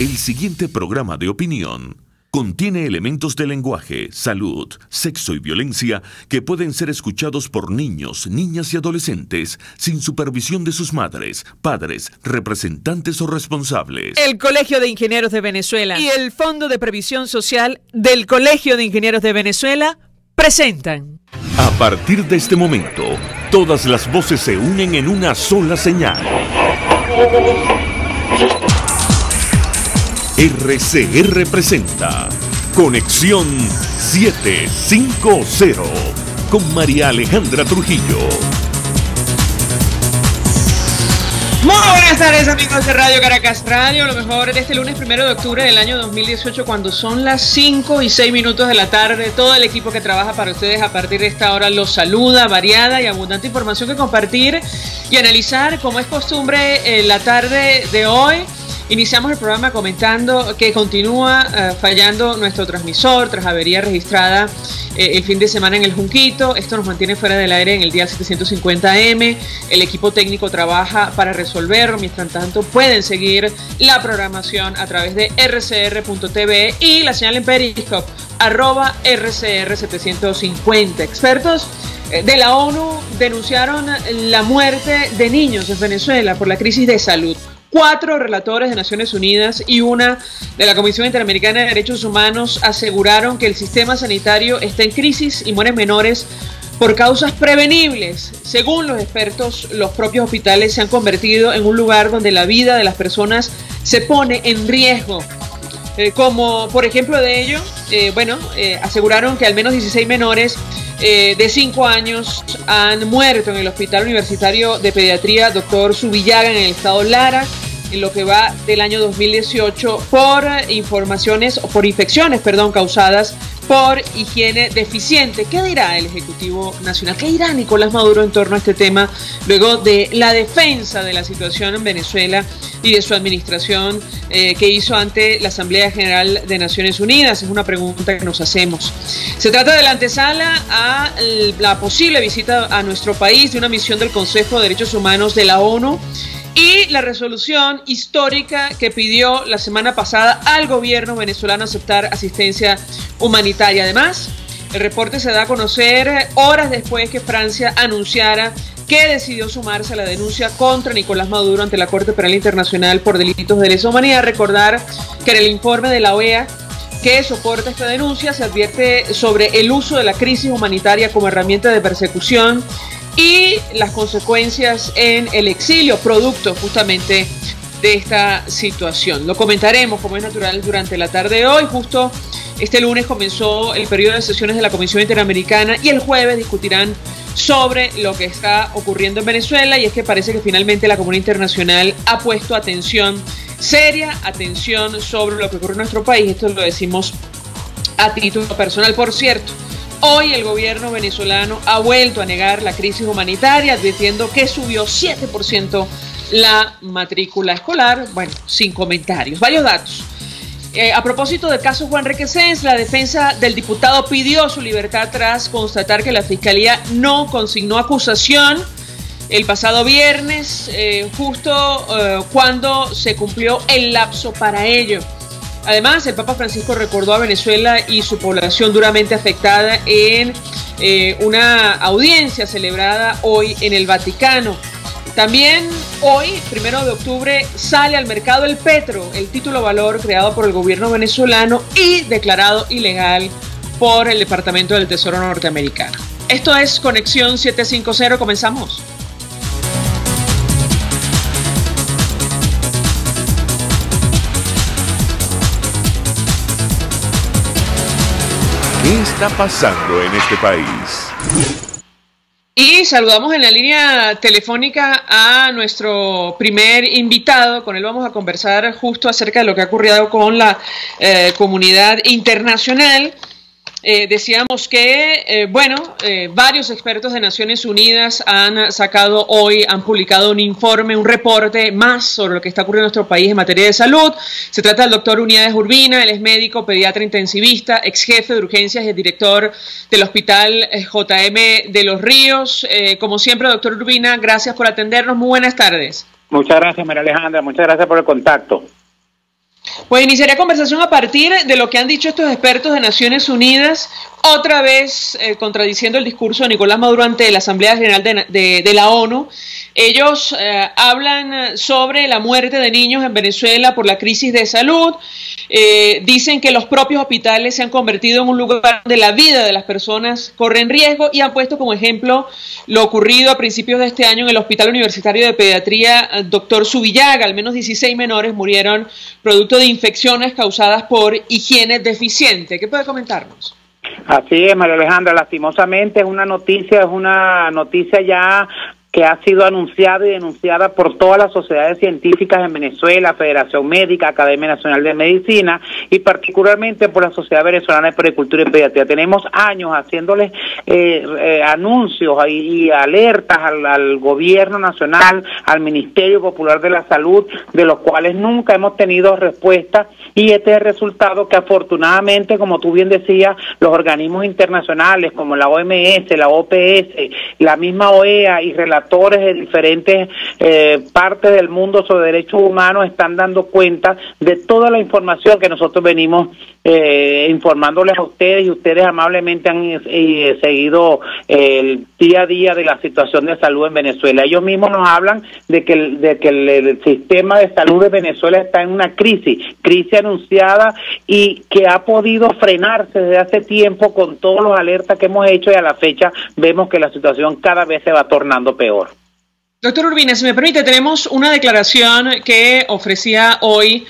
El siguiente programa de opinión contiene elementos de lenguaje, salud, sexo y violencia que pueden ser escuchados por niños, niñas y adolescentes sin supervisión de sus madres, padres, representantes o responsables. El Colegio de Ingenieros de Venezuela y el Fondo de Previsión Social del Colegio de Ingenieros de Venezuela presentan. A partir de este momento, todas las voces se unen en una sola señal. RCR presenta Conexión 750 con María Alejandra Trujillo. Muy buenas tardes, amigos de Radio Caracas Radio, lo mejor de este lunes 1 de octubre del año 2018, cuando son las 5:06 de la tarde. Todo el equipo que trabaja para ustedes a partir de esta hora los saluda. Variada y abundante información que compartir y analizar, como es costumbre en la tarde de hoy. Iniciamos el programa comentando que continúa fallando nuestro transmisor tras avería registrada el fin de semana en el Junquito. Esto nos mantiene fuera del aire en el día 750M. El equipo técnico trabaja para resolverlo. Mientras tanto, pueden seguir la programación a través de rcr.tv y la señal en Periscope, @rcr750. Expertos de la ONU denunciaron la muerte de niños en Venezuela por la crisis de salud. 4 relatores de Naciones Unidas y una de la Comisión Interamericana de Derechos Humanos aseguraron que el sistema sanitario está en crisis y mueren menores por causas prevenibles. Según los expertos, los propios hospitales se han convertido en un lugar donde la vida de las personas se pone en riesgo. Como por ejemplo de ello, aseguraron que al menos 16 menores de 5 años han muerto en el Hospital Universitario de Pediatría Dr. Zubillaga en el estado Lara en lo que va del año 2018 por infecciones causadas por higiene deficiente. ¿Qué dirá el Ejecutivo Nacional? ¿Qué dirá Nicolás Maduro en torno a este tema luego de la defensa de la situación en Venezuela y de su administración que hizo ante la Asamblea General de Naciones Unidas? Es una pregunta que nos hacemos. Se trata de la antesala a la posible visita a nuestro país de una misión del Consejo de Derechos Humanos de la ONU y la resolución histórica que pidió la semana pasada al gobierno venezolano aceptar asistencia humanitaria. Además, el reporte se da a conocer horas después que Francia anunciara que decidió sumarse a la denuncia contra Nicolás Maduro ante la Corte Penal Internacional por delitos de lesa humanidad. Recordar que en el informe de la OEA que soporta esta denuncia se advierte sobre el uso de la crisis humanitaria como herramienta de persecución y las consecuencias en el exilio, producto justamente de esta situación. Lo comentaremos, como es natural, durante la tarde de hoy. Justo este lunes comenzó el periodo de sesiones de la Comisión Interamericana y el jueves discutirán sobre lo que está ocurriendo en Venezuela, y es que parece que finalmente la comunidad internacional ha puesto atención, seria atención, sobre lo que ocurre en nuestro país. Esto lo decimos a título personal. Por cierto, hoy el gobierno venezolano ha vuelto a negar la crisis humanitaria, advirtiendo que subió 7% la matrícula escolar. Bueno, sin comentarios. Varios datos. A propósito del caso Juan Requesens, la defensa del diputado pidió su libertad tras constatar que la Fiscalía no consignó acusación el pasado viernes, cuando se cumplió el lapso para ello. Además, el Papa Francisco recordó a Venezuela y su población duramente afectada en una audiencia celebrada hoy en el Vaticano. También hoy, 1 de octubre, sale al mercado el petro, el título valor creado por el gobierno venezolano y declarado ilegal por el Departamento del Tesoro norteamericano. Esto es Conexión 750, comenzamos. ¿Qué está pasando en este país? Y saludamos en la línea telefónica a nuestro primer invitado. Con él vamos a conversar justo acerca de lo que ha ocurrido con la comunidad internacional. Decíamos que, varios expertos de Naciones Unidas han sacado hoy, han publicado un informe, un reporte más sobre lo que está ocurriendo en nuestro país en materia de salud. Se trata del doctor Uniades Urbina, él es médico, pediatra intensivista, ex jefe de urgencias y el director del Hospital JM de Los Ríos. Como siempre, doctor Urbina, gracias por atendernos. Muy buenas tardes. Muchas gracias, María Alejandra. Muchas gracias por el contacto. Pues iniciaría conversación a partir de lo que han dicho estos expertos de Naciones Unidas, otra vez contradiciendo el discurso de Nicolás Maduro ante la Asamblea General de la ONU. Ellos hablan sobre la muerte de niños en Venezuela por la crisis de salud. Dicen que los propios hospitales se han convertido en un lugar donde la vida de las personas corre en riesgo y han puesto como ejemplo lo ocurrido a principios de este año en el Hospital Universitario de Pediatría Dr. Zubillaga. Al menos 16 menores murieron producto de infecciones causadas por higiene deficiente. ¿Qué puede comentarnos? Así es, María Alejandra, lastimosamente es una noticia ya que ha sido anunciada y denunciada por todas las sociedades científicas en Venezuela, Federación Médica, Academia Nacional de Medicina y particularmente por la Sociedad Venezolana de Puericultura y Pediatría. Tenemos años haciéndoles anuncios y alertas al gobierno nacional, al Ministerio Popular de la Salud, de los cuales nunca hemos tenido respuesta, y este es el resultado que afortunadamente, como tú bien decías, los organismos internacionales como la OMS, la OPS, la misma OEA y relatores de diferentes partes del mundo sobre derechos humanos están dando cuenta de toda la información que nosotros venimos informándoles a ustedes, y ustedes amablemente han seguido el día a día de la situación de salud en Venezuela. Ellos mismos nos hablan de que el sistema de salud de Venezuela está en una crisis anunciada y que ha podido frenarse desde hace tiempo con todos los alertas que hemos hecho, y a la fecha vemos que la situación cada vez se va tornando peor. Doctor Urbina, si me permite, tenemos una declaración que ofrecía hoy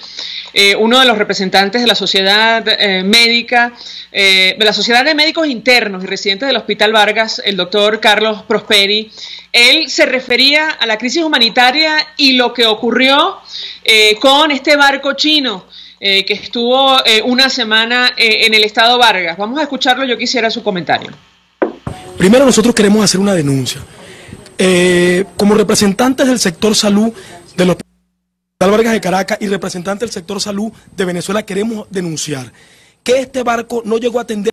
uno de los representantes de la sociedad médica, de la Sociedad de Médicos Internos y Residentes del Hospital Vargas, el doctor Carlos Prosperi. Él se refería a la crisis humanitaria y lo que ocurrió con este barco chino que estuvo una semana en el estado Vargas. Vamos a escucharlo, yo quisiera su comentario. Primero, nosotros queremos hacer una denuncia. Como representantes del sector salud del Hospital Vargas de Caracas y representantes del sector salud de Venezuela, queremos denunciar que este barco no llegó a atender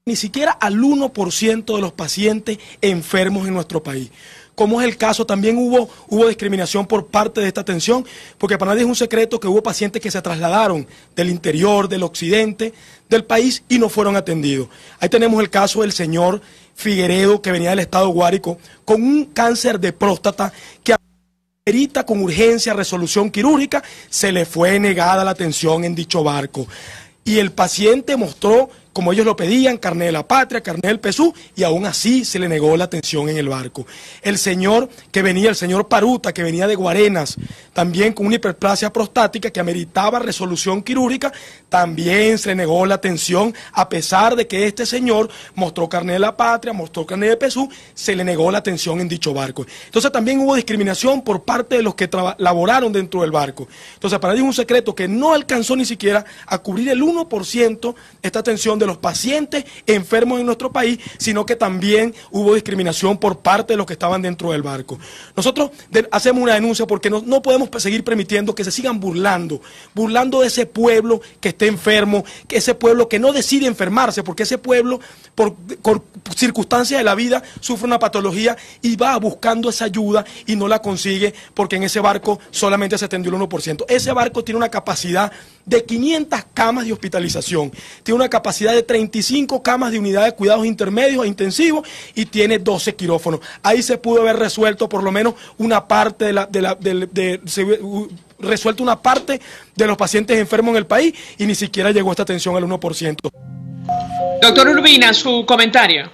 ni siquiera al 1% de los pacientes enfermos en nuestro país. Como es el caso, también hubo discriminación por parte de esta atención, porque para nadie es un secreto que hubo pacientes que se trasladaron del interior, del occidente del país y no fueron atendidos. Ahí tenemos el caso del señor Figueredo, que venía del estado Guárico, con un cáncer de próstata que amerita con urgencia resolución quirúrgica. Se le fue negada la atención en dicho barco. Y el paciente mostró, como ellos lo pedían, carné de la patria, carné del PSU, y aún así se le negó la atención en el barco. El señor el señor Paruta, que venía de Guarenas, también con una hiperplasia prostática que ameritaba resolución quirúrgica, también se le negó la atención, a pesar de que este señor mostró carné de la patria, mostró carné de PSU, se le negó la atención en dicho barco. Entonces también hubo discriminación por parte de los que laboraron dentro del barco. Entonces, para nadie es un secreto que no alcanzó ni siquiera a cubrir el 1% esta atención de los pacientes enfermos en nuestro país, sino que también hubo discriminación por parte de los que estaban dentro del barco. Nosotros hacemos una denuncia porque no podemos seguir permitiendo que se sigan burlando de ese pueblo que esté enfermo, que ese pueblo que no decide enfermarse, porque ese pueblo, por circunstancias de la vida, sufre una patología y va buscando esa ayuda y no la consigue porque en ese barco solamente se atendió el 1%. Ese barco tiene una capacidad de 500 camas de hospitalización, tiene una capacidad de 35 camas de unidad de cuidados intermedios e intensivos y tiene 12 quirófanos. Ahí se pudo haber resuelto por lo menos una parte resuelto una parte de los pacientes enfermos en el país, y ni siquiera llegó esta atención al 1%. Doctor Urbina, su comentario.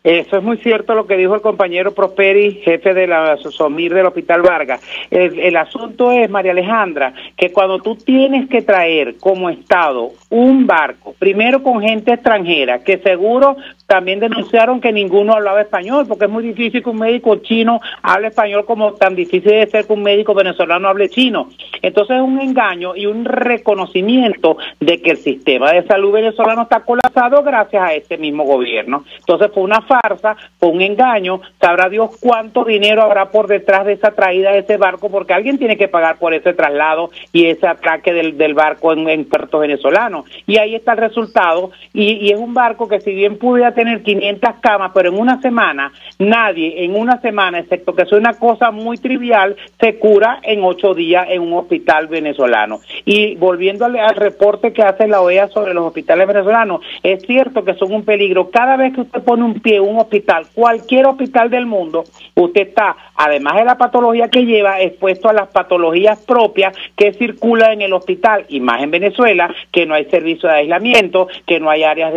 Eso es muy cierto lo que dijo el compañero Prosperi, jefe de la SOMIR del Hospital Vargas. El asunto es, María Alejandra, que cuando tú tienes que traer como Estado un barco, primero con gente extranjera, que seguro también denunciaron que ninguno hablaba español, porque es muy difícil que un médico chino hable español, como tan difícil de ser que un médico venezolano hable chino. Entonces es un engaño y un reconocimiento de que el sistema de salud venezolano está colapsado gracias a este mismo gobierno. Entonces fue una farsa, fue un engaño, sabrá Dios cuánto dinero habrá por detrás de esa traída de ese barco, porque alguien tiene que pagar por ese traslado y ese atraque del barco en puerto venezolano. Y ahí está el resultado, y es un barco que, si bien pude tener 500 camas, pero en una semana, nadie en una semana, excepto que sea una cosa muy trivial, se cura en 8 días en un hospital venezolano. Y volviendo al reporte que hace la OEA sobre los hospitales venezolanos, es cierto que son un peligro. Cada vez que usted pone un pie en un hospital, cualquier hospital del mundo, usted está, además de la patología que lleva, expuesto a las patologías propias que circulan en el hospital, y más en Venezuela, que no hay servicio de aislamiento, que no hay áreas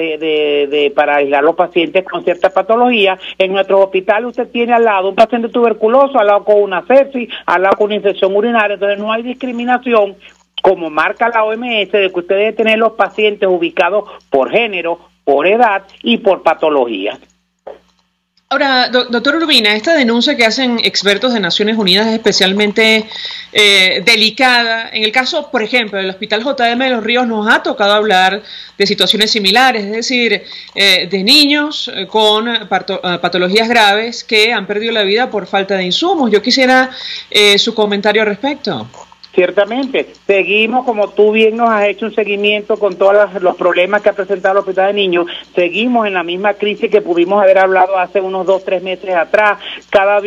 para aislar a los pacientes con ciertas patologías. En nuestros hospitales usted tiene al lado un paciente tuberculoso, al lado con una sepsis, al lado con una infección urinaria, entonces no hay discriminación, como marca la OMS, de que usted debe tener los pacientes ubicados por género, por edad y por patología. Ahora, doctor Urbina, esta denuncia que hacen expertos de Naciones Unidas es especialmente delicada. En el caso, por ejemplo, del Hospital JM de Los Ríos nos ha tocado hablar de situaciones similares, es decir, de niños con patologías graves que han perdido la vida por falta de insumos. Yo quisiera su comentario al respecto. Ciertamente, seguimos, como tú bien nos has hecho un seguimiento con todos los problemas que ha presentado el Hospital de Niños, seguimos en la misma crisis que pudimos haber hablado hace unos 2 o 3 meses atrás. Cada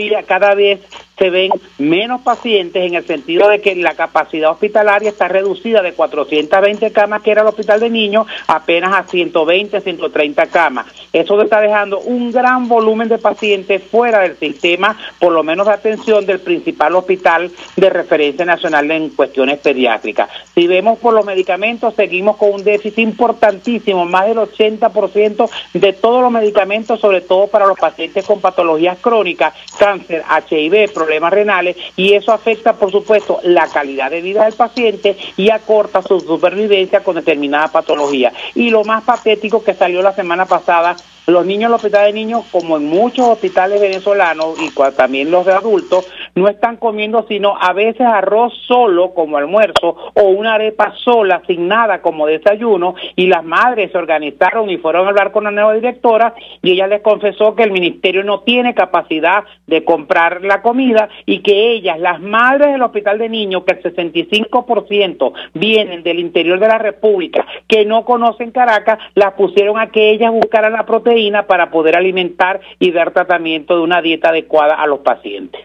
vez se ven menos pacientes, en el sentido de que la capacidad hospitalaria está reducida de 420 camas, que era el Hospital de Niños, apenas a 120, 130 camas. Eso está dejando un gran volumen de pacientes fuera del sistema, por lo menos de atención del principal hospital de referencia nacional en cuestiones pediátricas. Si vemos por los medicamentos, seguimos con un déficit importantísimo, más del 80% de todos los medicamentos, sobre todo para los pacientes con patologías crónicas, cáncer, HIV, problemas renales, y eso afecta, por supuesto, la calidad de vida del paciente y acorta su supervivencia con determinada patología. Y lo más patético que salió la semana pasada, los niños en el Hospital de Niños, como en muchos hospitales venezolanos y también los de adultos, no están comiendo sino a veces arroz solo como almuerzo o una arepa sola sin nada como desayuno, y las madres se organizaron y fueron a hablar con la nueva directora y ella les confesó que el ministerio no tiene capacidad de comprar la comida y que ellas, las madres del Hospital de Niños, que el 65% vienen del interior de la República, que no conocen Caracas, las pusieron a que ellas buscaran la proteína para poder alimentar y dar tratamiento de una dieta adecuada a los pacientes.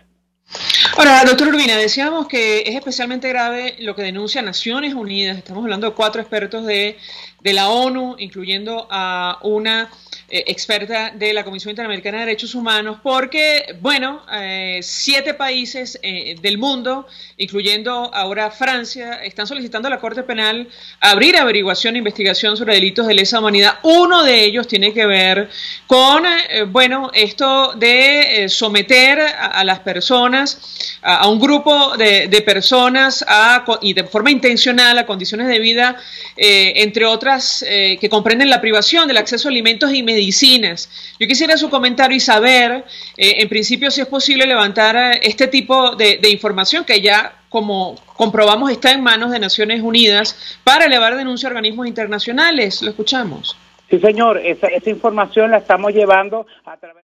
Ahora, doctor Urbina, decíamos que es especialmente grave lo que denuncia Naciones Unidas. Estamos hablando de 4 expertos de la ONU, incluyendo a una experta de la Comisión Interamericana de Derechos Humanos, porque, bueno, 7 países del mundo, incluyendo ahora Francia, están solicitando a la Corte Penal abrir averiguación e investigación sobre delitos de lesa humanidad. Uno de ellos tiene que ver con, bueno, esto de someter a las personas, a un grupo de personas y de forma intencional a condiciones de vida, entre otras, que comprenden la privación del acceso a alimentos y medicinas. Yo quisiera su comentario y saber, en principio, si es posible levantar este tipo de información que ya, como comprobamos, está en manos de Naciones Unidas para elevar denuncia a organismos internacionales. Lo escuchamos. Sí, señor, esa información la estamos llevando a través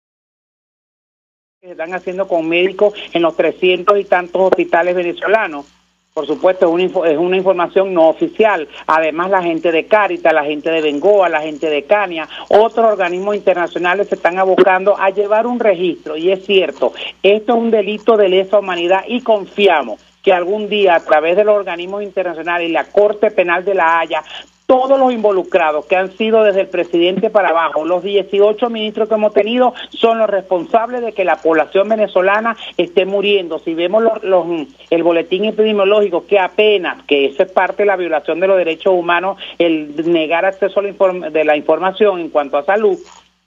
que se están haciendo con médicos en los 300 y tantos hospitales venezolanos. Por supuesto, es una información no oficial. Además, la gente de Cáritas, la gente de Bengoa, la gente de Cania, otros organismos internacionales se están abocando a llevar un registro. Y es cierto, esto es un delito de lesa humanidad y confiamos que algún día, a través de los organismos internacionales y la Corte Penal de La Haya, todos los involucrados, que han sido desde el presidente para abajo, los 18 ministros que hemos tenido, son los responsables de que la población venezolana esté muriendo. Si vemos el boletín epidemiológico, que apenas, que eso es parte de la violación de los derechos humanos, el negar acceso a la información en cuanto a salud,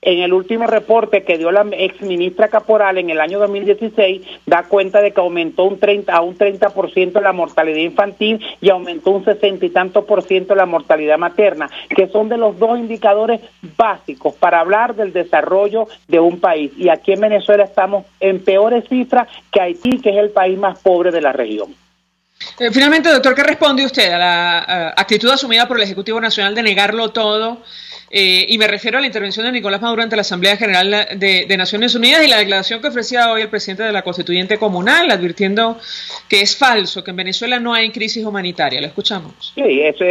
en el último reporte que dio la ex ministra Caporal en el año 2016, da cuenta de que aumentó un 30% la mortalidad infantil y aumentó un 60 y tantos % la mortalidad materna, que son de los 2 indicadores básicos para hablar del desarrollo de un país. Y aquí en Venezuela estamos en peores cifras que Haití, que es el país más pobre de la región. Finalmente, doctor, ¿qué responde usted a la actitud asumida por el Ejecutivo Nacional de negarlo todo y me refiero a la intervención de Nicolás Maduro ante la Asamblea General de Naciones Unidas y la declaración que ofrecía hoy el presidente de la Constituyente Comunal, advirtiendo que es falso, que en Venezuela no hay crisis humanitaria. Lo escuchamos. Sí, eso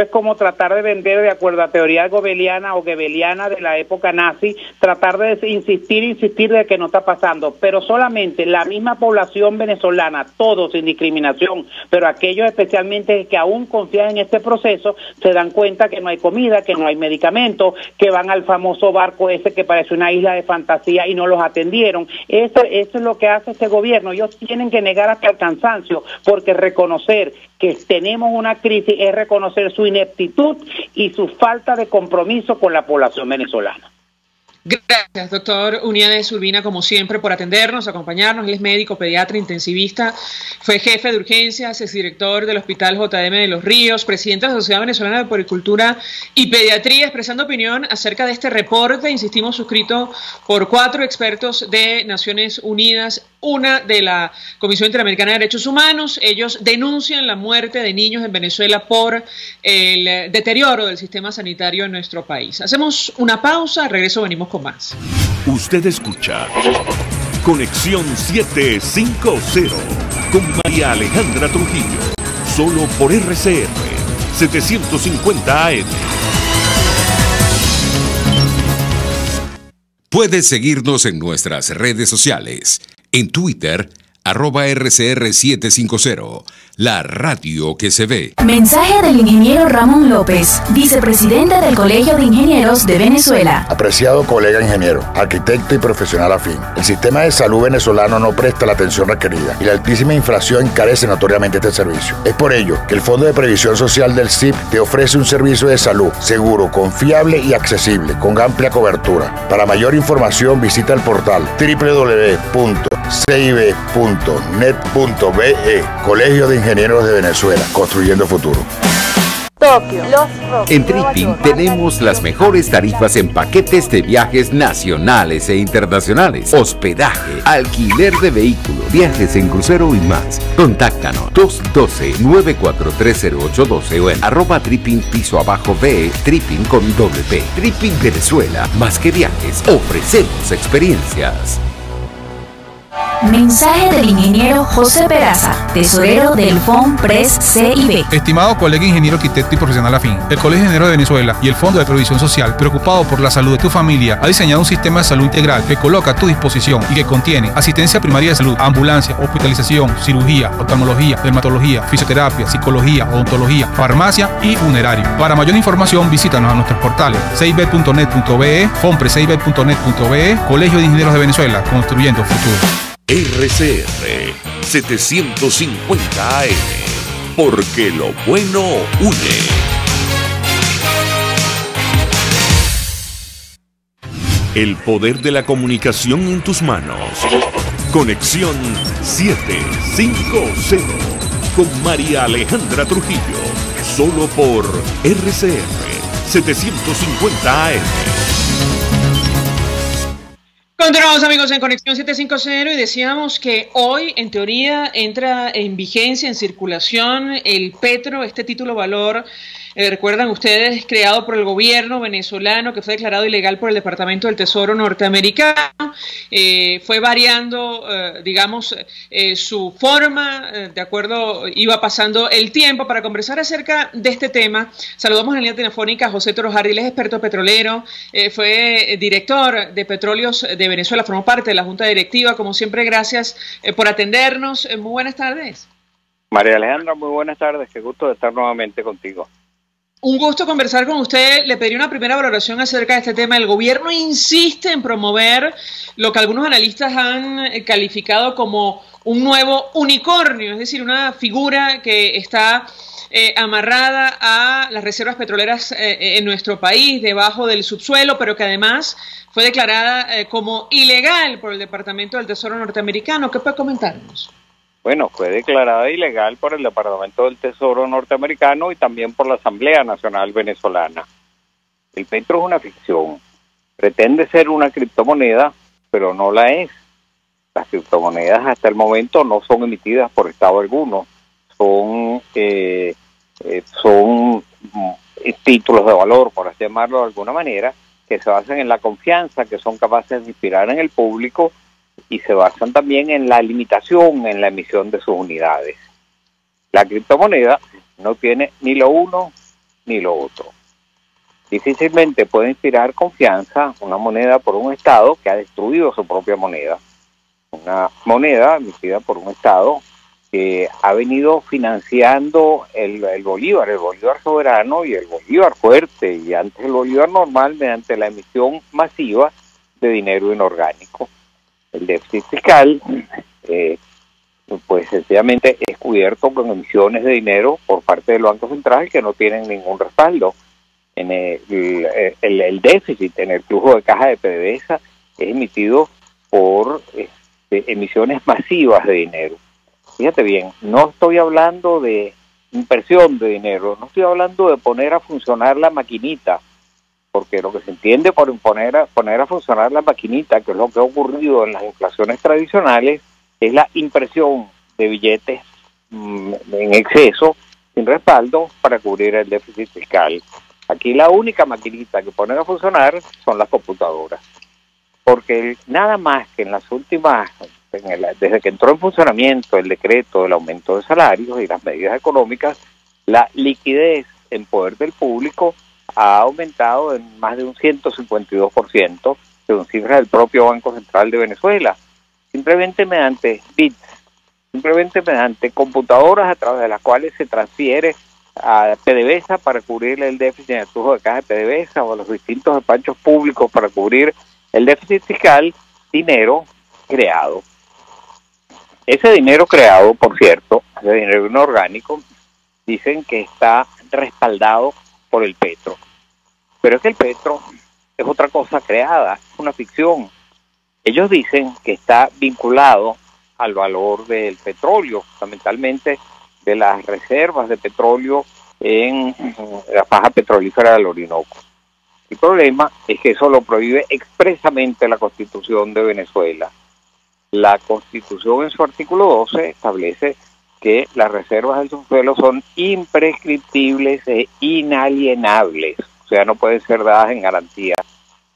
es como tratar de vender, de acuerdo a teoría gobeliana o gebeliana de la época nazi, tratar de insistir de que no está pasando, pero solamente la misma población venezolana, todos sin discriminación, pero aquellos especialmente que aún confían en este proceso, se dan cuenta que no hay comida, que no hay medicamentos, que van al famoso barco ese que parece una isla de fantasía y no los atendieron. Eso es lo que hace este gobierno. Ellos tienen que negar hasta el cansancio, porque reconocer que tenemos una crisis es reconocer su ineptitud y su falta de compromiso con la población venezolana. Gracias, doctor Uniades Urbina, como siempre, por atendernos, acompañarnos. Él es médico, pediatra, intensivista, fue jefe de urgencias, es director del Hospital JM de Los Ríos, presidente de la Sociedad Venezolana de Puericultura y Pediatría, expresando opinión acerca de este reporte, insistimos, suscrito por 4 expertos de Naciones Unidas, una de la Comisión Interamericana de Derechos Humanos. Ellos denuncian la muerte de niños en Venezuela por el deterioro del sistema sanitario en nuestro país. Hacemos una pausa, al regreso venimos con más. Usted escucha Conexión 750 con María Alejandra Trujillo, solo por RCR 750 AM. Puedes seguirnos en nuestras redes sociales. En Twitter, @RCR750, la radio que se ve. Mensaje del ingeniero Ramón López, vicepresidente del Colegio de Ingenieros de Venezuela. Apreciado colega ingeniero, arquitecto y profesional afín, el sistema de salud venezolano no presta la atención requerida y la altísima inflación encarece notoriamente este servicio. Es por ello que el Fondo de Previsión Social del CIP te ofrece un servicio de salud seguro, confiable y accesible, con amplia cobertura. Para mayor información visita el portal www.cib.net.be. Colegio de Ingenieros de Venezuela, construyendo futuro. Tokio, en Tripping tenemos las mejores tarifas en paquetes de viajes nacionales e internacionales, hospedaje, alquiler de vehículos, viajes en crucero y más. Contáctanos 212-9430812 o en @Tripping piso abajo BE, Tripping con doble P. Tripping Venezuela, más que viajes, ofrecemos experiencias. Mensaje del ingeniero José Peraza, tesorero del FONPRES CIB. Estimado colega ingeniero, arquitecto y profesional afín, el Colegio de Ingenieros de Venezuela y el Fondo de Previsión Social, preocupado por la salud de tu familia, ha diseñado un sistema de salud integral que coloca a tu disposición y que contiene asistencia primaria de salud, ambulancia, hospitalización, cirugía, oftalmología, dermatología, fisioterapia, psicología, odontología, farmacia y funerario. Para mayor información, visítanos a nuestros portales cib.net.be, fonprescib.net.be, Colegio de Ingenieros de Venezuela, construyendo futuro. RCR 750 AM, porque lo bueno une. El poder de la comunicación en tus manos. Conexión 750 con María Alejandra Trujillo, solo por RCR 750 AM. Continuamos, amigos, en Conexión 750 y decíamos que hoy, en teoría, entra en vigencia, en circulación, el Petro, este título valor, recuerdan ustedes, creado por el gobierno venezolano, que fue declarado ilegal por el Departamento del Tesoro norteamericano. Fue variando, digamos, su forma, de acuerdo, iba pasando el tiempo. Para conversar acerca de este tema, saludamos en la línea telefónica a José Toro Hardy, él es experto petrolero, fue director de Petróleos de Venezuela, formó parte de la Junta Directiva. Como siempre, gracias por atendernos. Muy buenas tardes. María Alejandra, muy buenas tardes, qué gusto de estar nuevamente contigo. Un gusto conversar con usted. Le pediría una primera valoración acerca de este tema. El gobierno insiste en promover lo que algunos analistas han calificado como un nuevo unicornio, es decir, una figura que está amarrada a las reservas petroleras en nuestro país, debajo del subsuelo, pero que además fue declarada como ilegal por el Departamento del Tesoro norteamericano. ¿Qué puede comentarnos? Bueno, fue declarada ilegal por el Departamento del Tesoro norteamericano y también por la Asamblea Nacional Venezolana. El petro es una ficción. Pretende ser una criptomoneda, pero no la es. Las criptomonedas hasta el momento no son emitidas por Estado alguno. Son títulos de valor, por así llamarlo de alguna manera, que se basan en la confianza, que son capaces de inspirar en el público y se basan también en la limitación en la emisión de sus unidades. La criptomoneda no tiene ni lo uno ni lo otro. Difícilmente puede inspirar confianza una moneda por un Estado que ha destruido su propia moneda. Una moneda emitida por un Estado que ha venido financiando el bolívar soberano y el bolívar fuerte, y antes el bolívar normal, mediante la emisión masiva de dinero inorgánico. El déficit fiscal, pues sencillamente es cubierto con emisiones de dinero por parte del Banco Central que no tienen ningún respaldo. En el déficit en el flujo de caja de PDVSA es emitido por emisiones masivas de dinero. Fíjate bien, no estoy hablando de impresión de dinero, no estoy hablando de poner a funcionar la maquinita, porque lo que se entiende por poner a funcionar la maquinita, que es lo que ha ocurrido en las inflaciones tradicionales, es la impresión de billetes en exceso, sin respaldo, para cubrir el déficit fiscal. Aquí la única maquinita que ponen a funcionar son las computadoras, porque nada más que en las últimas, desde que entró en funcionamiento el decreto del aumento de salarios y las medidas económicas, la liquidez en poder del público ha aumentado en más de un 152%, según cifras del propio Banco Central de Venezuela, simplemente mediante bits, simplemente mediante computadoras a través de las cuales se transfiere a PDVSA para cubrir el déficit en el flujo de caja de PDVSA o a los distintos despachos públicos para cubrir el déficit fiscal, dinero creado. Ese dinero creado, por cierto, ese dinero inorgánico, dicen que está respaldado por el petro. Pero es que el petro es otra cosa creada, es una ficción. Ellos dicen que está vinculado al valor del petróleo, fundamentalmente de las reservas de petróleo en la faja petrolífera del Orinoco. El problema es que eso lo prohíbe expresamente la Constitución de Venezuela. La Constitución en su artículo 12 establece que las reservas del subsuelo son imprescriptibles e inalienables, o sea, no pueden ser dadas en garantía.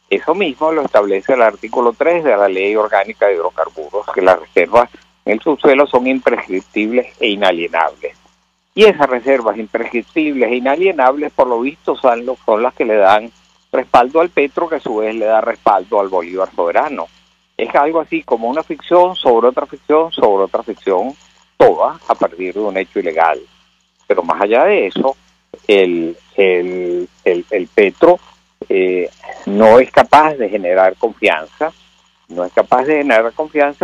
Eso mismo lo establece el artículo 3 de la Ley Orgánica de Hidrocarburos, que las reservas en el subsuelo son imprescriptibles e inalienables. Y esas reservas imprescriptibles e inalienables, por lo visto, son las que le dan respaldo al petro, que a su vez le da respaldo al bolívar soberano. Es algo así como una ficción sobre otra ficción sobre otra ficción, toda a partir de un hecho ilegal. Pero más allá de eso, el petro no es capaz de generar confianza,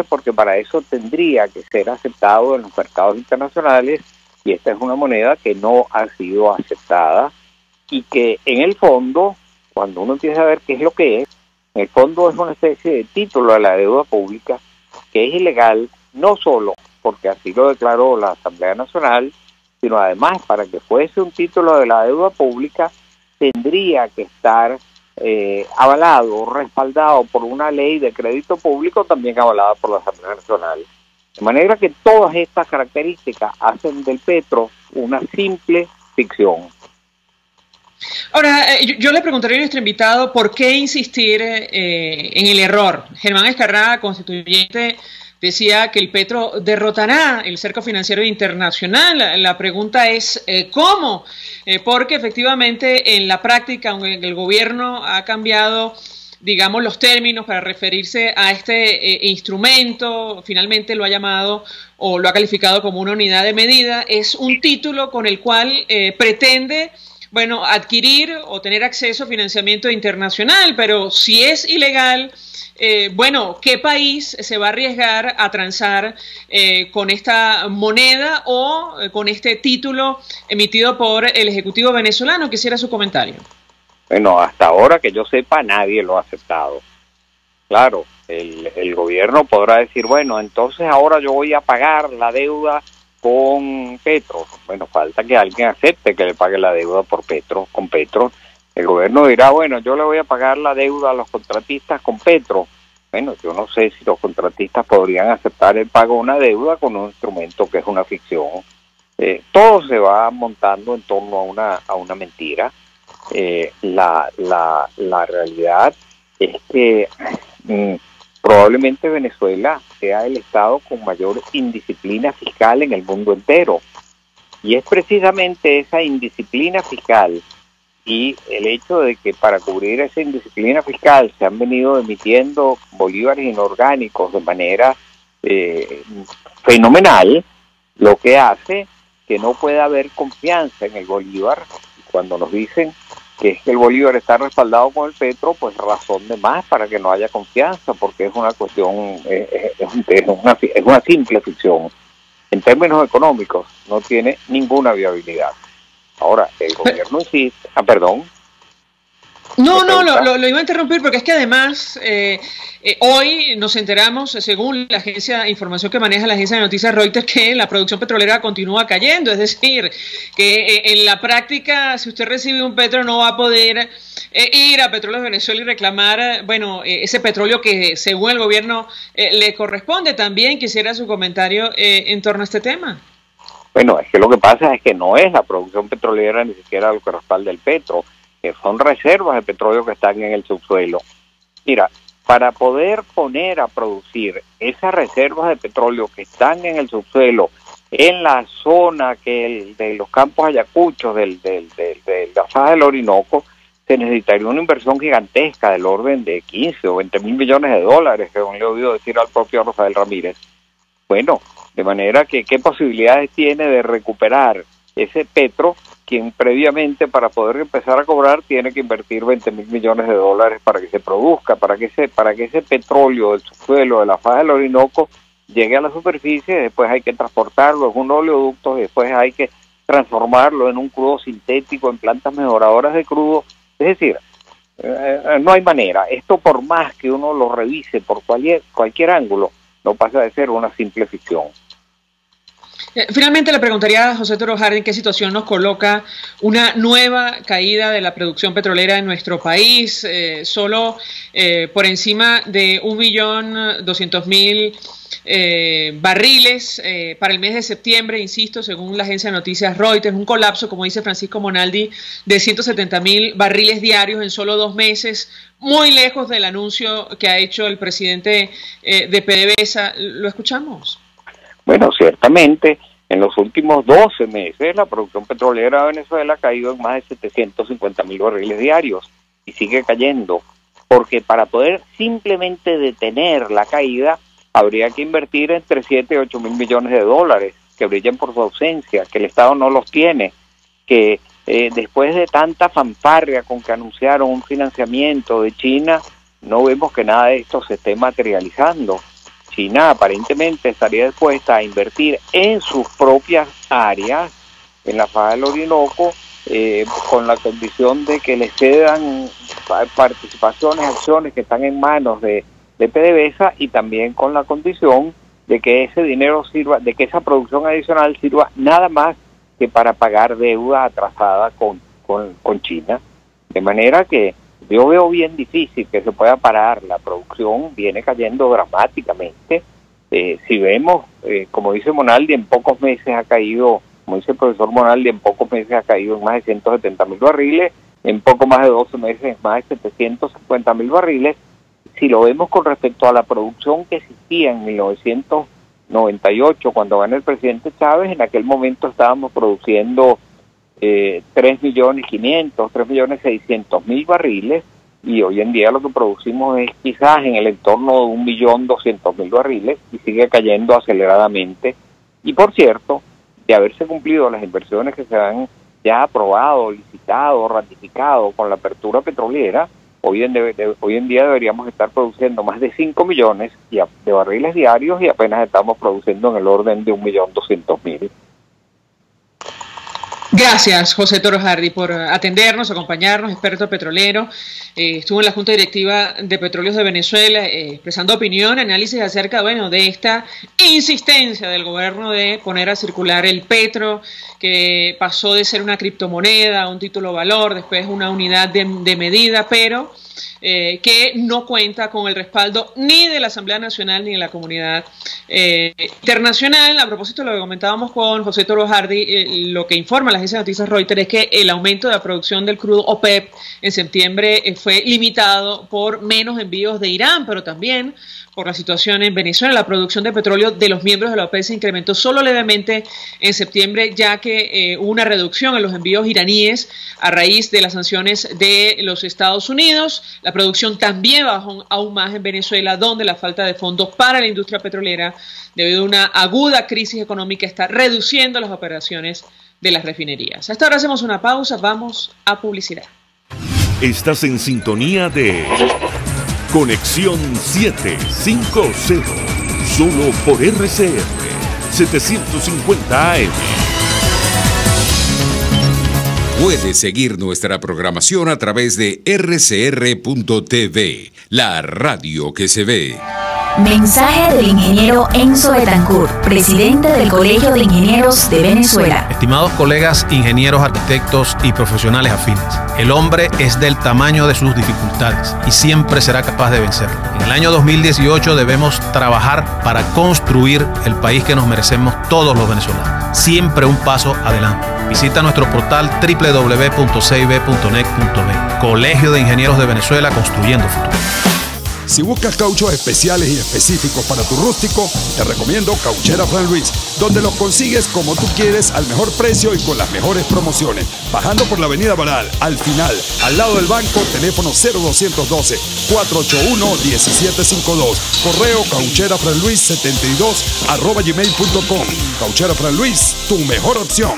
porque para eso tendría que ser aceptado en los mercados internacionales, y esta es una moneda que no ha sido aceptada y que en el fondo, cuando uno empieza a ver qué es lo que es, en el fondo es una especie de título a la deuda pública que es ilegal, no solo porque así lo declaró la Asamblea Nacional, sino además para que fuese un título de la deuda pública tendría que estar avalado, respaldado por una ley de crédito público también avalada por la Asamblea Nacional. De manera que todas estas características hacen del petro una simple ficción. Ahora, yo le preguntaría a nuestro invitado por qué insistir en el error. Germán Escarrá, constituyente, decía que el petro derrotará el cerco financiero internacional. La pregunta es ¿cómo? Porque efectivamente en la práctica, aunque el gobierno ha cambiado, digamos, los términos para referirse a este instrumento, finalmente lo ha llamado o lo ha calificado como una unidad de medida, es un título con el cual pretende, bueno, adquirir o tener acceso a financiamiento internacional, pero si es ilegal, bueno, ¿qué país se va a arriesgar a transar con esta moneda o con este título emitido por el Ejecutivo venezolano? Quisiera su comentario. Bueno, hasta ahora que yo sepa, nadie lo ha aceptado. Claro, el gobierno podrá decir, bueno, entonces ahora yo voy a pagar la deuda con Petro. Bueno, falta que alguien acepte que le pague la deuda con Petro. El gobierno dirá, bueno, yo le voy a pagar la deuda a los contratistas con Petro. Bueno, yo no sé si los contratistas podrían aceptar el pago de una deuda con un instrumento que es una ficción. Todo se va montando en torno a una mentira. la realidad es que probablemente Venezuela sea el estado con mayor indisciplina fiscal en el mundo entero. Y es precisamente esa indisciplina fiscal y el hecho de que para cubrir esa indisciplina fiscal se han venido emitiendo bolívares inorgánicos de manera fenomenal, lo que hace que no pueda haber confianza en el bolívar. Cuando nos dicen que es que el bolívar está respaldado con el petro, pues razón de más para que no haya confianza, porque es una cuestión, es una simple ficción. En términos económicos no tiene ninguna viabilidad. Ahora, el gobierno insiste... perdón. No, lo iba a interrumpir porque es que además hoy nos enteramos, según la información que maneja la agencia de noticias Reuters, que la producción petrolera continúa cayendo. Es decir, que en la práctica, si usted recibe un petro, no va a poder ir a Petróleos de Venezuela y reclamar, ese petróleo que según el gobierno le corresponde. También quisiera su comentario en torno a este tema. Bueno, es que lo que pasa es que no es la producción petrolera ni siquiera lo que respalda el petro, que son reservas de petróleo que están en el subsuelo. Mira, para poder poner a producir esas reservas de petróleo que están en el subsuelo, en la zona de los campos ayacuchos de la faja del Orinoco, se necesitaría una inversión gigantesca del orden de 15 o 20 mil millones de dólares, según le he oído decir al propio Rafael Ramírez. Bueno, de manera que ¿qué posibilidades tiene de recuperar ese petro, quien previamente para poder empezar a cobrar tiene que invertir 20 mil millones de dólares para que se produzca, para que ese petróleo del subsuelo de la faja del Orinoco llegue a la superficie? Después hay que transportarlo en un oleoducto, después hay que transformarlo en un crudo sintético, en plantas mejoradoras de crudo. Es decir, no hay manera. Esto, por más que uno lo revise por cualquier ángulo, no pasa de ser una simple ficción. Finalmente le preguntaría a José Toro Hardy en qué situación nos coloca una nueva caída de la producción petrolera en nuestro país, solo por encima de 1.200.000 barriles para el mes de septiembre, insisto, según la agencia de noticias Reuters, un colapso, como dice Francisco Monaldi, de 170.000 barriles diarios en solo 2 meses, muy lejos del anuncio que ha hecho el presidente de PDVSA. ¿Lo escuchamos? Bueno, ciertamente, en los últimos 12 meses la producción petrolera de Venezuela ha caído en más de 750.000 barriles diarios y sigue cayendo, porque para poder simplemente detener la caída habría que invertir entre 7 y 8 mil millones de dólares, que brillan por su ausencia, que el Estado no los tiene, que después de tanta fanfarria con que anunciaron un financiamiento de China, no vemos que nada de esto se esté materializando. China aparentemente estaría dispuesta a invertir en sus propias áreas, en la faja del Orinoco, con la condición de que le cedan participaciones, acciones que están en manos de PDVSA, y también con la condición de que ese dinero sirva, de que esa producción adicional sirva nada más que para pagar deuda atrasada con China. De manera que yo veo bien difícil que se pueda parar. La producción viene cayendo dramáticamente. Si vemos, como dice Monaldi, en pocos meses ha caído, como dice el profesor Monaldi, en pocos meses ha caído en más de 170.000 barriles, en poco más de 12 meses más de 750.000 barriles. Si lo vemos con respecto a la producción que existía en 1998, cuando ganó el presidente Chávez, en aquel momento estábamos produciendo 3.500.000, 3.600.000 barriles, y hoy en día lo que producimos es quizás en el entorno de 1.200.000 barriles y sigue cayendo aceleradamente. Y por cierto, de haberse cumplido las inversiones que se han ya aprobado, licitado, ratificado con la apertura petrolera, hoy en día deberíamos estar produciendo más de 5 millones de barriles diarios, y apenas estamos produciendo en el orden de 1.200.000. Gracias, José Toro Hardy, por atendernos, acompañarnos, experto petrolero. Estuvo en la Junta Directiva de Petróleos de Venezuela expresando opinión, análisis acerca, de esta insistencia del gobierno de poner a circular el petro, que pasó de ser una criptomoneda a un título valor, después una unidad de medida, pero que no cuenta con el respaldo ni de la Asamblea Nacional ni de la comunidad internacional. A propósito de lo que comentábamos con José Toro Hardy, lo que informa la agencia de noticias Reuters es que el aumento de la producción del crudo OPEP en septiembre fue limitado por menos envíos de Irán, pero también por la situación en Venezuela. La producción de petróleo de los miembros de la OPEP se incrementó solo levemente en septiembre, ya que hubo una reducción en los envíos iraníes a raíz de las sanciones de los Estados Unidos. La producción también bajó aún más en Venezuela, donde la falta de fondos para la industria petrolera, debido a una aguda crisis económica, está reduciendo las operaciones de las refinerías. Hasta ahora hacemos una pausa, vamos a publicidad. Estás en sintonía de Conexión 750, solo por RCR 750 AM. Puedes seguir nuestra programación a través de rcr.tv, la radio que se ve. Mensaje del ingeniero Enzo Betancourt, presidente del Colegio de Ingenieros de Venezuela. Estimados colegas, ingenieros, arquitectos y profesionales afines, el hombre es del tamaño de sus dificultades y siempre será capaz de vencerlo. En el año 2018 debemos trabajar para construir el país que nos merecemos todos los venezolanos. Siempre un paso adelante. Visita nuestro portal www.cib.net.be. Colegio de Ingenieros de Venezuela, construyendo futuro. Si buscas cauchos especiales y específicos para tu rústico, te recomiendo Cauchera Fran Luis, donde los consigues como tú quieres, al mejor precio y con las mejores promociones. Bajando por la avenida Baral, al final, al lado del banco, teléfono 0212-481-1752. Correo caucherafranluis72@gmail.com. Cauchera Fran Luis, tu mejor opción.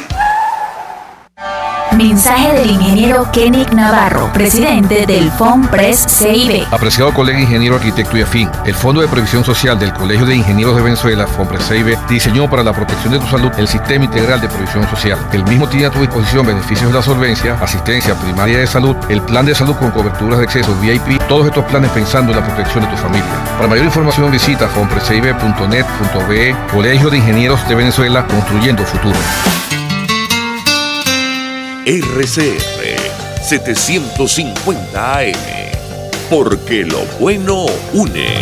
Mensaje del ingeniero Kenick Navarro, presidente del FONPRES CIB. Apreciado colega ingeniero, arquitecto y afín, el Fondo de Previsión Social del Colegio de Ingenieros de Venezuela, FONPRES CIB, diseñó para la protección de tu salud el Sistema Integral de Previsión Social. El mismo tiene a tu disposición beneficios de la solvencia, asistencia primaria de salud, el plan de salud con coberturas de acceso VIP, todos estos planes pensando en la protección de tu familia. Para mayor información visita fonprescib.net.be. Colegio de Ingenieros de Venezuela, construyendo futuro. RCR 750 AM, porque lo bueno une.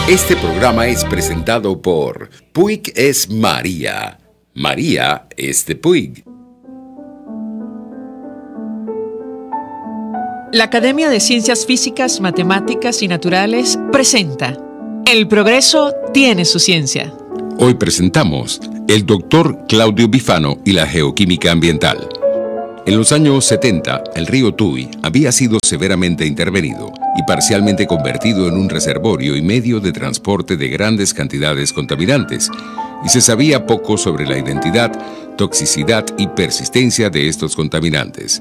Este programa es presentado por Puig es María. María es de Puig. La Academia de Ciencias Físicas, Matemáticas y Naturales presenta El progreso tiene su ciencia. Hoy presentamos el doctor Claudio Bifano y la geoquímica ambiental. En los años 70, el río Tuy había sido severamente intervenido y parcialmente convertido en un reservorio y medio de transporte de grandes cantidades contaminantes, y se sabía poco sobre la identidad, toxicidad y persistencia de estos contaminantes.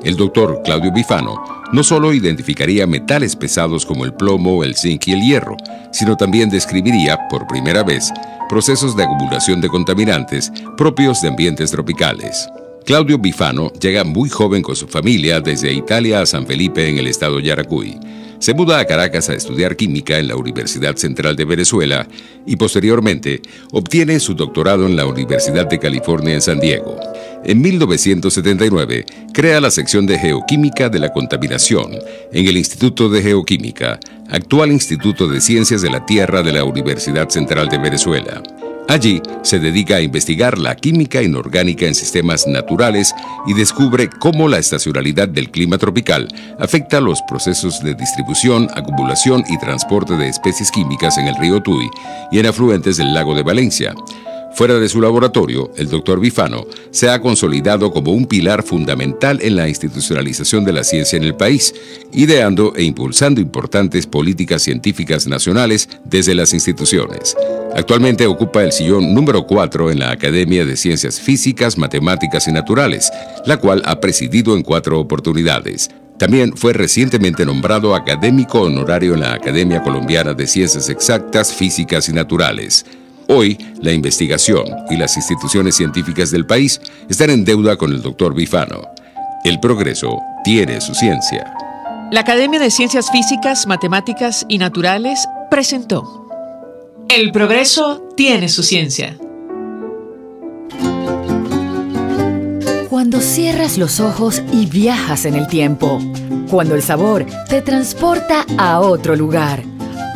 El doctor Claudio Bifano no solo identificaría metales pesados como el plomo, el zinc y el hierro, sino también describiría, por primera vez, procesos de acumulación de contaminantes propios de ambientes tropicales. Claudio Bifano llega muy joven con su familia desde Italia a San Felipe en el estado Yaracuy. Se muda a Caracas a estudiar química en la Universidad Central de Venezuela y posteriormente obtiene su doctorado en la Universidad de California en San Diego. En 1979 crea la sección de Geoquímica de la Contaminación en el Instituto de Geoquímica, actual Instituto de Ciencias de la Tierra de la Universidad Central de Venezuela. Allí se dedica a investigar la química inorgánica en sistemas naturales y descubre cómo la estacionalidad del clima tropical afecta los procesos de distribución, acumulación y transporte de especies químicas en el río Tuy y en afluentes del lago de Valencia. Fuera de su laboratorio, el doctor Bifano se ha consolidado como un pilar fundamental en la institucionalización de la ciencia en el país, ideando e impulsando importantes políticas científicas nacionales desde las instituciones. Actualmente ocupa el sillón número 4 en la Academia de Ciencias Físicas, Matemáticas y Naturales, la cual ha presidido en 4 oportunidades. También fue recientemente nombrado académico honorario en la Academia Colombiana de Ciencias Exactas, Físicas y Naturales. Hoy, la investigación y las instituciones científicas del país están en deuda con el doctor Bifano. El progreso tiene su ciencia. La Academia de Ciencias Físicas, Matemáticas y Naturales presentó El progreso tiene su ciencia. Cuando cierras los ojos y viajas en el tiempo. Cuando el sabor te transporta a otro lugar.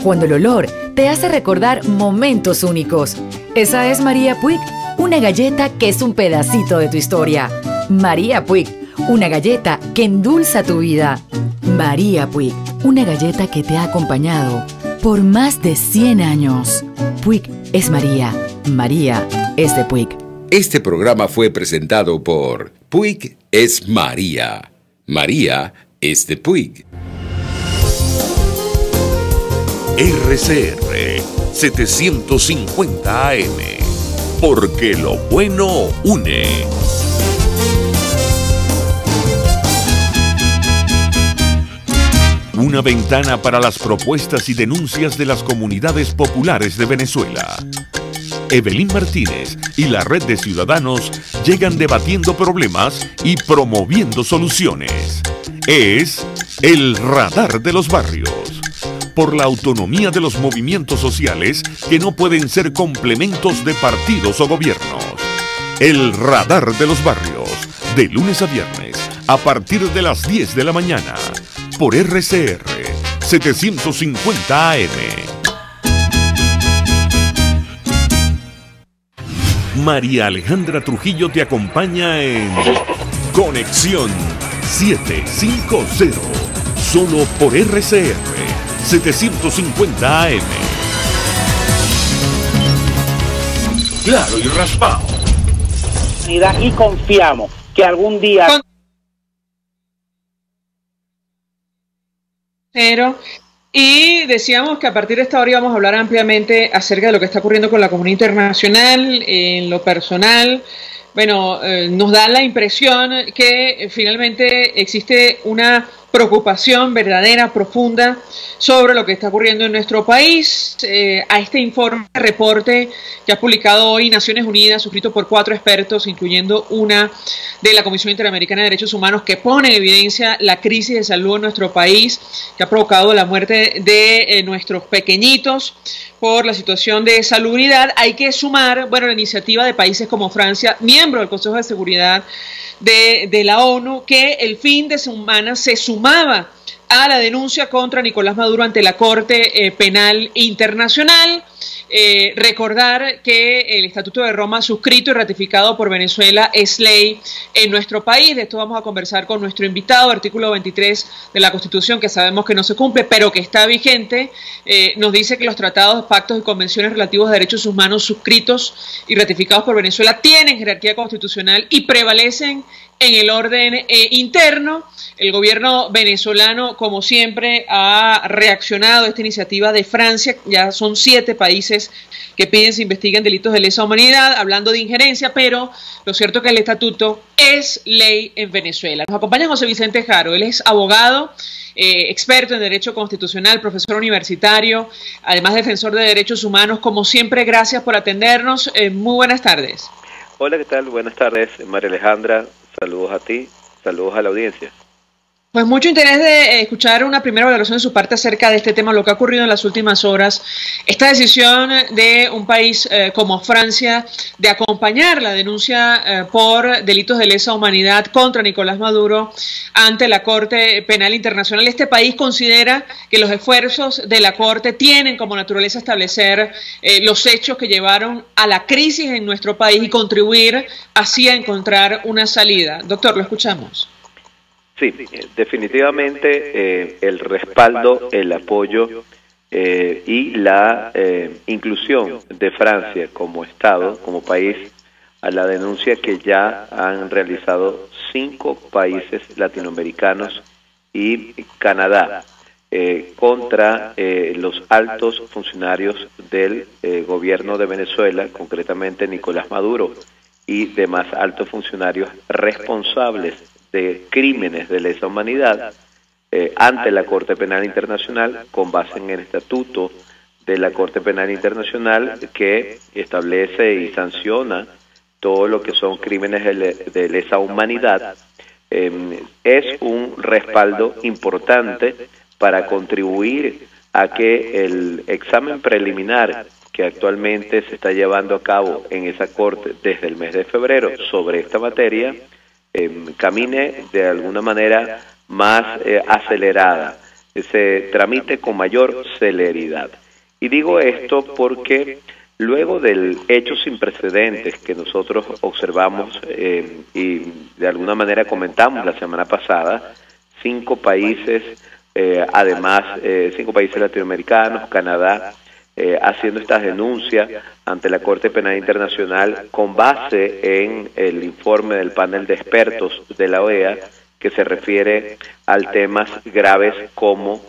Cuando el olor te hace recordar momentos únicos. Esa es María Puig, una galleta que es un pedacito de tu historia. María Puig, una galleta que endulza tu vida. María Puig, una galleta que te ha acompañado por más de 100 años. Puig es María. María es de Puig. Este programa fue presentado por Puig es María. María es de Puig. RCR 750 AM. Porque lo bueno une. Una ventana para las propuestas y denuncias de las comunidades populares de Venezuela. Evelyn Martínez y la Red de Ciudadanos llegan debatiendo problemas y promoviendo soluciones. Es el Radar de los Barrios. Por la autonomía de los movimientos sociales que no pueden ser complementos de partidos o gobiernos. El Radar de los Barrios, de lunes a viernes, a partir de las 10 de la mañana, por RCR 750 AM. María Alejandra Trujillo te acompaña en Conexión 750, solo por RCR 750 AM. Claro y raspado. Y confiamos que algún día... Y decíamos que a partir de esta hora íbamos a hablar ampliamente acerca de lo que está ocurriendo con la comunidad internacional, en lo personal. Bueno, nos da la impresión que finalmente existe una preocupación verdadera, profunda, sobre lo que está ocurriendo en nuestro país. A este informe, reporte que ha publicado hoy Naciones Unidas, suscrito por 4 expertos, incluyendo una de la Comisión Interamericana de Derechos Humanos, que pone en evidencia la crisis de salud en nuestro país, que ha provocado la muerte de nuestros pequeñitos por la situación de salubridad. Hay que sumar, bueno, la iniciativa de países como Francia, miembro del Consejo de Seguridad de la ONU, que el fin de semana se sumaba a la denuncia contra Nicolás Maduro ante la Corte Penal Internacional. Recordar que el Estatuto de Roma, suscrito y ratificado por Venezuela, es ley en nuestro país. De esto vamos a conversar con nuestro invitado. Artículo 23 de la Constitución, que sabemos que no se cumple, pero que está vigente, nos dice que los tratados, pactos y convenciones relativos a derechos humanos suscritos y ratificados por Venezuela tienen jerarquía constitucional y prevalecen en el orden interno. El gobierno venezolano, como siempre, ha reaccionado a esta iniciativa de Francia. Ya son 7 países que piden se investiguen delitos de lesa humanidad, hablando de injerencia, pero lo cierto es que el estatuto es ley en Venezuela. Nos acompaña José Vicente Jaro. Él es abogado, experto en Derecho Constitucional, profesor universitario, además defensor de derechos humanos. Como siempre, gracias por atendernos. Muy buenas tardes. Hola, ¿qué tal? Buenas tardes, María Alejandra. Saludos a ti, saludos a la audiencia. Pues mucho interés de escuchar una primera valoración de su parte acerca de este tema, lo que ha ocurrido en las últimas horas. Esta decisión de un país como Francia de acompañar la denuncia por delitos de lesa humanidad contra Nicolás Maduro ante la Corte Penal Internacional. Este país considera que los esfuerzos de la Corte tienen como naturaleza establecer los hechos que llevaron a la crisis en nuestro país y contribuir así a encontrar una salida. Doctor, lo escuchamos. Sí, definitivamente el respaldo, el apoyo y la inclusión de Francia como Estado, como país, a la denuncia que ya han realizado 5 países latinoamericanos y Canadá contra los altos funcionarios del gobierno de Venezuela, concretamente Nicolás Maduro y demás altos funcionarios responsables de crímenes de lesa humanidad ante la Corte Penal Internacional, con base en el estatuto de la Corte Penal Internacional que establece y sanciona todo lo que son crímenes de lesa humanidad. Es un respaldo importante para contribuir a que el examen preliminar que actualmente se está llevando a cabo en esa Corte desde el mes de febrero sobre esta materia camine de alguna manera más acelerada, se tramite con mayor celeridad. Y digo esto porque luego del hecho sin precedentes que nosotros observamos y de alguna manera comentamos la semana pasada, 5 países, además 5 países latinoamericanos, Canadá, haciendo estas denuncias ante la Corte Penal Internacional con base en el informe del panel de expertos de la OEA que se refiere a temas graves como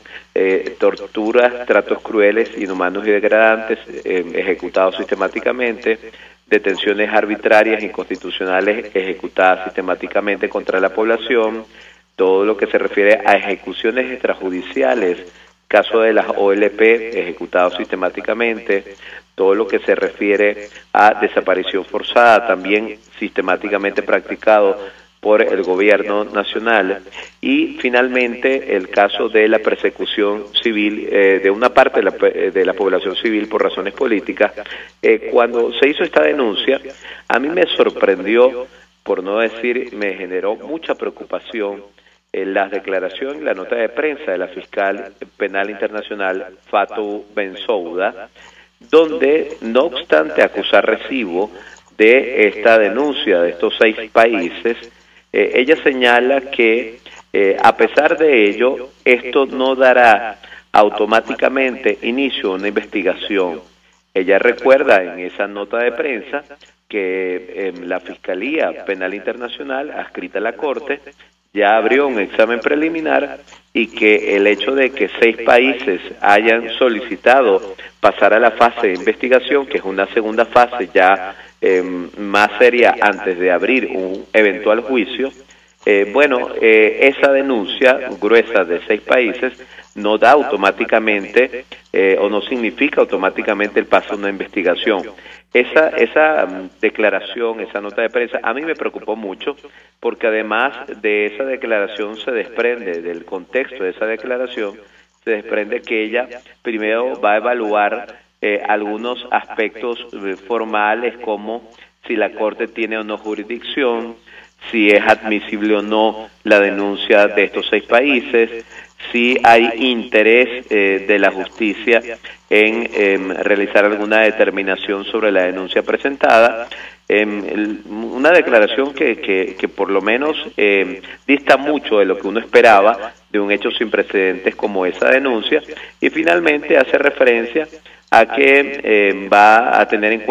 torturas, tratos crueles, inhumanos y degradantes ejecutados sistemáticamente, detenciones arbitrarias, inconstitucionales ejecutadas sistemáticamente contra la población, todo lo que se refiere a ejecuciones extrajudiciales, caso de las OLP ejecutados sistemáticamente, todo lo que se refiere a desaparición forzada, también sistemáticamente practicado por el gobierno nacional, y finalmente el caso de la persecución civil de una parte de la población civil por razones políticas. Cuando se hizo esta denuncia, a mí me sorprendió, por no decir, me generó mucha preocupación las declaraciones y la nota de prensa de la fiscal penal internacional Fatou Bensouda, donde no obstante acusar recibo de esta denuncia de estos 6 países, ella señala que a pesar de ello, esto no dará automáticamente inicio a una investigación. Ella recuerda en esa nota de prensa que la Fiscalía Penal Internacional, adscrita a la Corte, ya abrió un examen preliminar y que el hecho de que 6 países hayan solicitado pasar a la fase de investigación, que es una segunda fase ya más seria antes de abrir un eventual juicio, esa denuncia gruesa de 6 países no da automáticamente o no significa automáticamente el paso a una investigación. Esa declaración, esa nota de prensa, a mí me preocupó mucho porque además de esa declaración se desprende, del contexto de esa declaración, se desprende que ella primero va a evaluar algunos aspectos formales como si la Corte tiene o no jurisdicción, si es admisible o no la denuncia de estos 6 países, si hay interés de la justicia en realizar alguna determinación sobre la denuncia presentada. Una declaración que por lo menos dista mucho de lo que uno esperaba de un hecho sin precedentes como esa denuncia, y finalmente hace referencia a que va a tener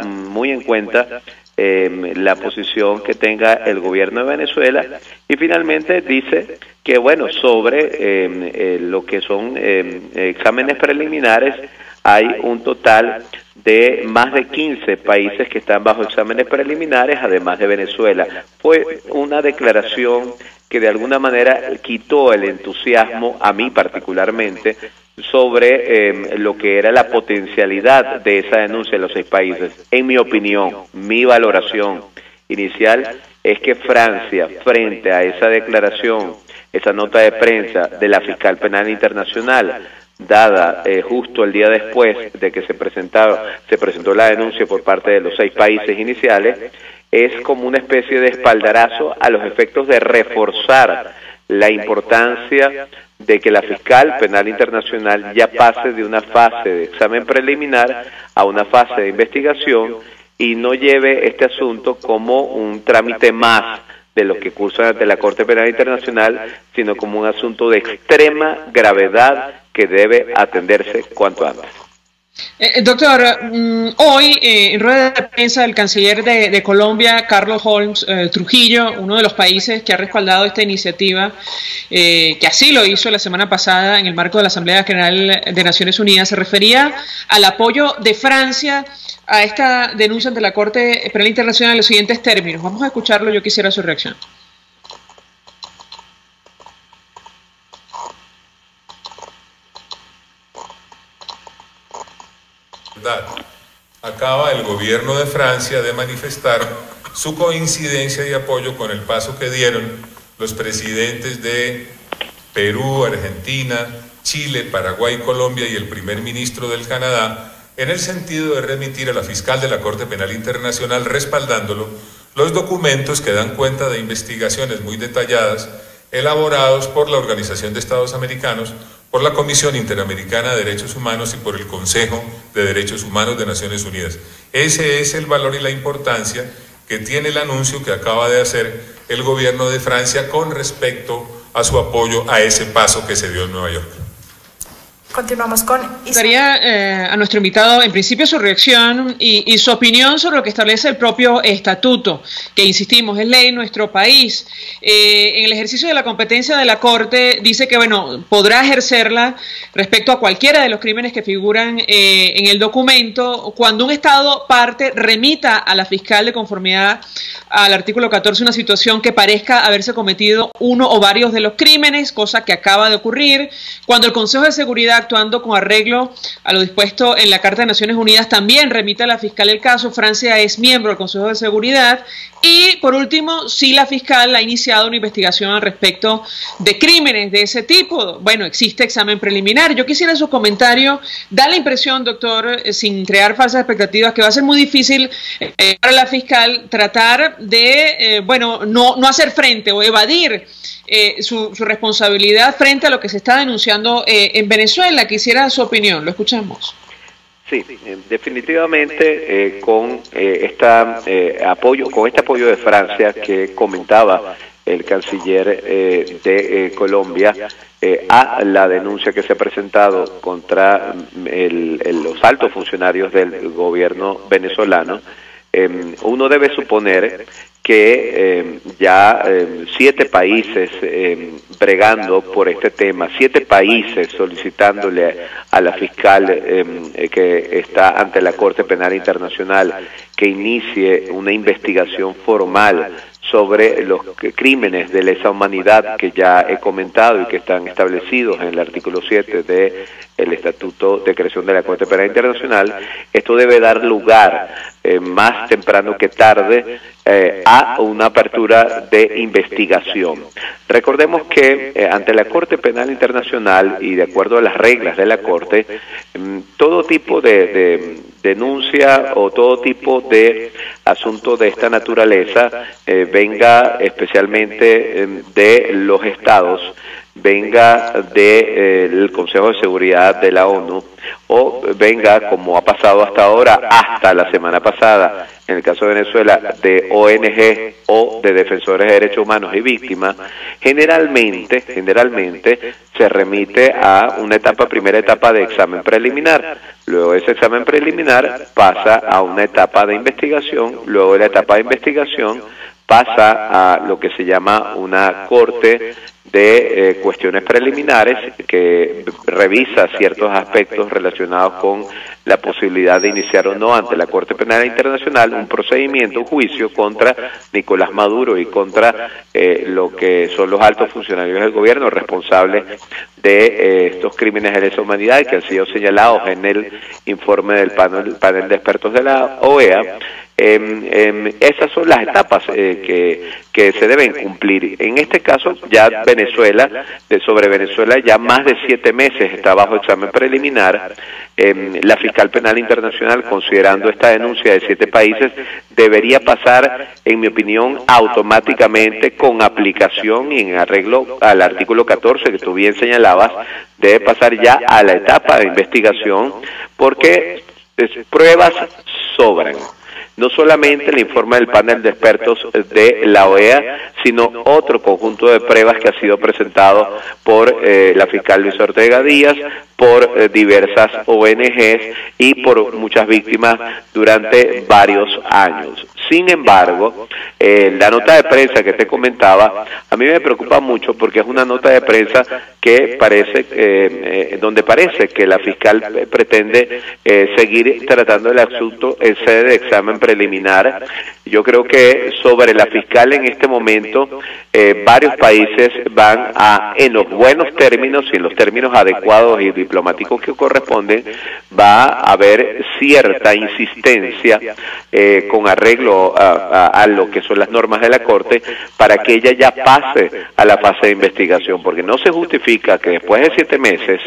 muy en cuenta la posición que tenga el gobierno de Venezuela, y finalmente dice que sobre lo que son exámenes preliminares hay un total de más de 15 países que están bajo exámenes preliminares, además de Venezuela. Fue una declaración que de alguna manera quitó el entusiasmo, a mí particularmente, sobre lo que era la potencialidad de esa denuncia de los 6 países. En mi opinión, mi valoración inicial es que Francia, frente a esa declaración, esa nota de prensa de la Fiscal Penal Internacional, dada justo el día después de que se presentó la denuncia por parte de los 6 países iniciales, es como una especie de espaldarazo a los efectos de reforzar la importancia de que la Fiscal Penal Internacional ya pase de una fase de examen preliminar a una fase de investigación y no lleve este asunto como un trámite más de lo que cursa ante la Corte Penal Internacional, sino como un asunto de extrema gravedad que debe atenderse cuanto antes. Doctor, hoy en rueda de prensa el canciller de Colombia, Carlos Holmes Trujillo, uno de los países que ha respaldado esta iniciativa, que así lo hizo la semana pasada en el marco de la Asamblea General de Naciones Unidas, se refería al apoyo de Francia a esta denuncia ante la Corte Penal Internacional en los siguientes términos. Vamos a escucharlo, yo quisiera su reacción. Acaba el gobierno de Francia de manifestar su coincidencia y apoyo con el paso que dieron los presidentes de Perú, Argentina, Chile, Paraguay, Colombia y el primer ministro del Canadá en el sentido de remitir a la fiscal de la Corte Penal Internacional, respaldándolo, los documentos que dan cuenta de investigaciones muy detalladas elaborados por la Organización de Estados Americanos, por la Comisión Interamericana de Derechos Humanos y por el Consejo de Derechos Humanos de Naciones Unidas. Ese es el valor y la importancia que tiene el anuncio que acaba de hacer el gobierno de Francia con respecto a su apoyo a ese paso que se dio en Nueva York. Continuamos con... Gustaría a nuestro invitado, en principio, su reacción y su opinión sobre lo que establece el propio estatuto, que insistimos, es ley en nuestro país. En el ejercicio de la competencia de la Corte dice que, bueno, podrá ejercerla respecto a cualquiera de los crímenes que figuran en el documento cuando un Estado parte remita a la fiscal de conformidad al artículo 14 una situación que parezca haberse cometido uno o varios de los crímenes, cosa que acaba de ocurrir, cuando el Consejo de Seguridad, actuando con arreglo a lo dispuesto en la Carta de Naciones Unidas, también remite a la fiscal el caso. Francia es miembro del Consejo de Seguridad. Y, por último, si la fiscal ha iniciado una investigación al respecto de crímenes de ese tipo, bueno, existe examen preliminar. Yo quisiera su comentario. Da la impresión, doctor, sin crear falsas expectativas, que va a ser muy difícil para la fiscal tratar de, bueno, no hacer frente o evadir su responsabilidad frente a lo que se está denunciando en Venezuela. Quisiera su opinión, lo escuchamos. Sí, definitivamente con este apoyo de Francia que comentaba el canciller de Colombia a la denuncia que se ha presentado contra los altos funcionarios del gobierno venezolano, uno debe suponer que ya 7 países bregando por este tema, 7 países solicitándole a la fiscal que está ante la Corte Penal Internacional que inicie una investigación formal sobre los crímenes de lesa humanidad que ya he comentado y que están establecidos en el artículo 7 del Estatuto de Creación de la Corte Penal Internacional. Esto debe dar lugar más temprano que tarde a una apertura de investigación. Recordemos que ante la Corte Penal Internacional y de acuerdo a las reglas de la Corte, todo tipo de denuncia o todo tipo de asunto de esta naturaleza, venga especialmente de los estados, venga del Consejo de Seguridad de la ONU o venga, como ha pasado hasta ahora, hasta la semana pasada, en el caso de Venezuela, de ONG o de defensores de derechos humanos y víctimas, generalmente se remite a una primera etapa de examen preliminar. Luego ese examen preliminar pasa a una etapa de investigación, luego de la etapa de investigación pasa a lo que se llama una corte de cuestiones preliminares que revisa ciertos aspectos relacionados con la posibilidad de iniciar o no ante la Corte Penal Internacional un procedimiento, un juicio contra Nicolás Maduro y contra lo que son los altos funcionarios del gobierno responsables de estos crímenes de lesa humanidad que han sido señalados en el informe del panel de expertos de la OEA. Esas son las etapas que se deben cumplir. En este caso, ya sobre Venezuela ya más de 7 meses está bajo examen preliminar. La fiscal penal internacional, considerando esta denuncia de 7 países, debería pasar, en mi opinión, automáticamente con aplicación y en arreglo al artículo 14 que tú bien señalabas, debe pasar ya a la etapa de investigación porque pruebas sobran. No solamente el informe del panel de expertos de la OEA, sino otro conjunto de pruebas que ha sido presentado por la fiscal Luis Ortega Díaz, por diversas ONGs y por muchas víctimas durante varios años. Sin embargo, la nota de prensa que te comentaba, a mí me preocupa mucho porque es una nota de prensa que donde parece que la fiscal pretende seguir tratando el asunto en sede de examen preliminar. Yo creo que sobre la fiscal en este momento varios países van en los buenos términos y en los términos adecuados y diplomáticos que corresponden, va a haber cierta insistencia con arreglo acuerdo a lo que son las normas de la Corte, para que ella ya pase a la fase de investigación, porque no se justifica que después de 7 meses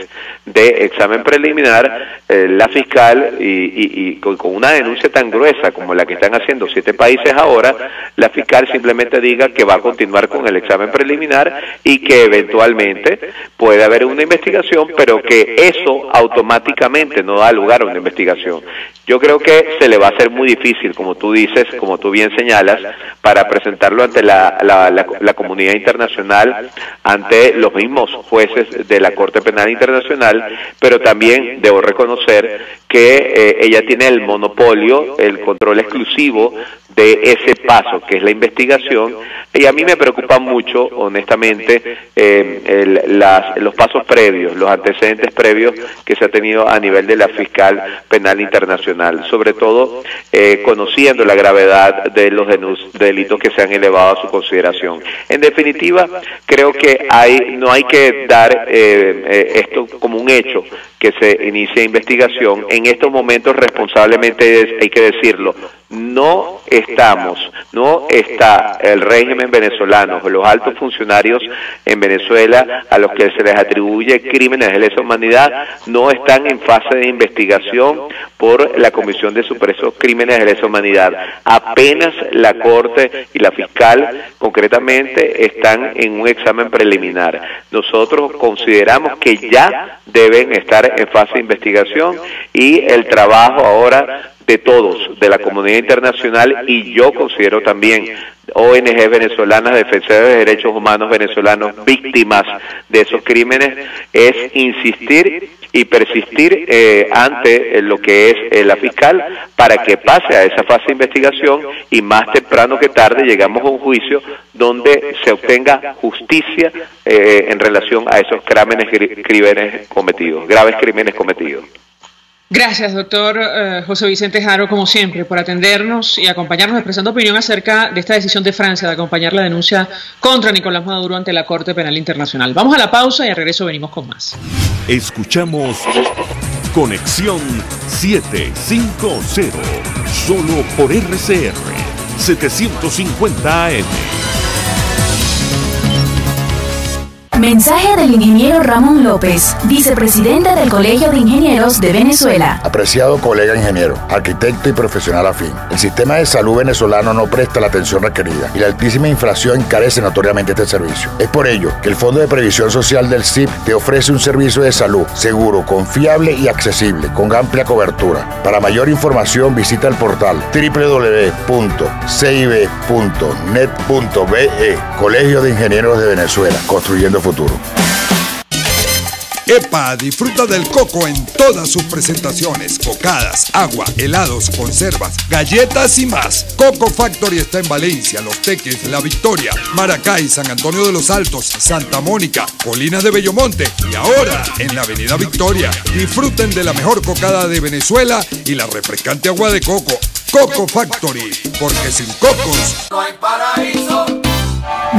de examen preliminar, la fiscal, y con una denuncia tan gruesa como la que están haciendo 7 países ahora, la fiscal simplemente diga que va a continuar con el examen preliminar y que eventualmente puede haber una investigación, pero que eso automáticamente no da lugar a una investigación. Yo creo que se le va a hacer muy difícil, como tú dices, como tú bien señalas, para presentarlo ante la comunidad internacional, ante los mismos jueces de la Corte Penal Internacional, pero también debo reconocer que ella tiene el monopolio, el control exclusivo de ese paso, que es la investigación, y a mí me preocupa mucho, honestamente, los pasos previos, los antecedentes previos que se ha tenido a nivel de la fiscal penal internacional, sobre todo conociendo la gravedad de los delitos que se han elevado a su consideración. En definitiva, creo que no hay que dar esto como un hecho, que se inicie investigación. En estos momentos, responsablemente hay que decirlo, no está el régimen venezolano, los altos funcionarios en Venezuela a los que se les atribuye crímenes de lesa humanidad, no están en fase de investigación por la Comisión de Supresos Crímenes de Lesa Humanidad. Apenas la Corte y la fiscal, concretamente, están en un examen preliminar. Nosotros consideramos que ya deben estar en fase de investigación, y el trabajo ahora de todos, de la comunidad internacional, y yo considero también ONG venezolanas, defensoras de derechos humanos venezolanos, víctimas de esos crímenes, es insistir y persistir ante lo que es la fiscal, para que pase a esa fase de investigación, y más temprano que tarde llegamos a un juicio donde se obtenga justicia en relación a esos crímenes cometidos, graves crímenes cometidos. Gracias, doctor José Vicente Haro, como siempre, por atendernos y acompañarnos expresando opinión acerca de esta decisión de Francia de acompañar la denuncia contra Nicolás Maduro ante la Corte Penal Internacional. Vamos a la pausa y al regreso venimos con más. Escuchamos Conexión 750, solo por RCR 750 AM. Mensaje del ingeniero Ramón López, vicepresidente del Colegio de Ingenieros de Venezuela. Apreciado colega ingeniero, arquitecto y profesional afín, el sistema de salud venezolano no presta la atención requerida y la altísima inflación encarece notoriamente este servicio. Es por ello que el Fondo de Previsión Social del CIP te ofrece un servicio de salud seguro, confiable y accesible, con amplia cobertura. Para mayor información visita el portal www.cib.net.be. Colegio de Ingenieros de Venezuela, construyendo futuro. ¡Epa! Disfruta del coco en todas sus presentaciones: cocadas, agua, helados, conservas, galletas y más. Coco Factory está en Valencia, Los Teques, La Victoria, Maracay, San Antonio de los Altos, Santa Mónica, Colinas de Bellomonte y ahora en la Avenida Victoria. Disfruten de la mejor cocada de Venezuela y la refrescante agua de coco. Coco Factory, porque sin cocos no hay paraíso.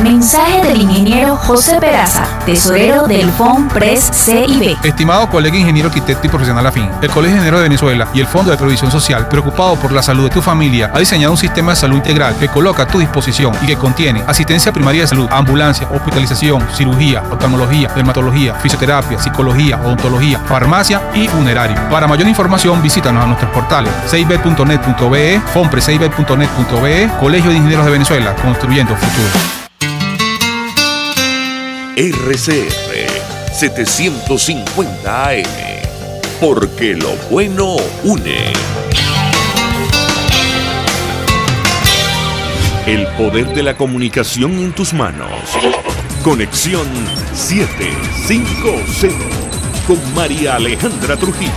Mensaje del ingeniero José Peraza, tesorero del FONPRES CIB. Estimado colega ingeniero, arquitecto y profesional afín, el Colegio de Ingenieros de Venezuela y el Fondo de Previsión Social, preocupado por la salud de tu familia, ha diseñado un sistema de salud integral que coloca a tu disposición y que contiene asistencia primaria de salud, ambulancia, hospitalización, cirugía, oftalmología, dermatología, fisioterapia, psicología, odontología, farmacia y funerario. Para mayor información, visítanos a nuestros portales cib.net.be, fonprescib.net.be, Colegio de Ingenieros de Venezuela, construyendo futuro. RCR 750 AM, porque lo bueno une. El poder de la comunicación en tus manos. Conexión 750 con María Alejandra Trujillo,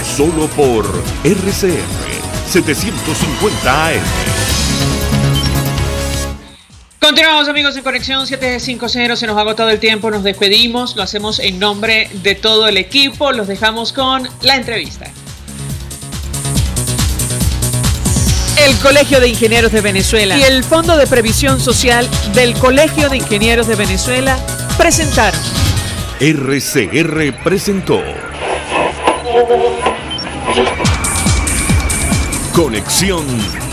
solo por RCR 750 AM. Continuamos, amigos, en Conexión 750. Se nos ha agotado el tiempo, nos despedimos. Lo hacemos en nombre de todo el equipo. Los dejamos con la entrevista. El Colegio de Ingenieros de Venezuela y el Fondo de Previsión Social del Colegio de Ingenieros de Venezuela presentaron. RCR presentó Conexión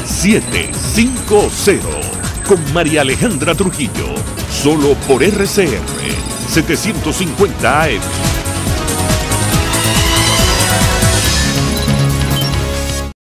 750. Con María Alejandra Trujillo. Solo por RCR 750 AM.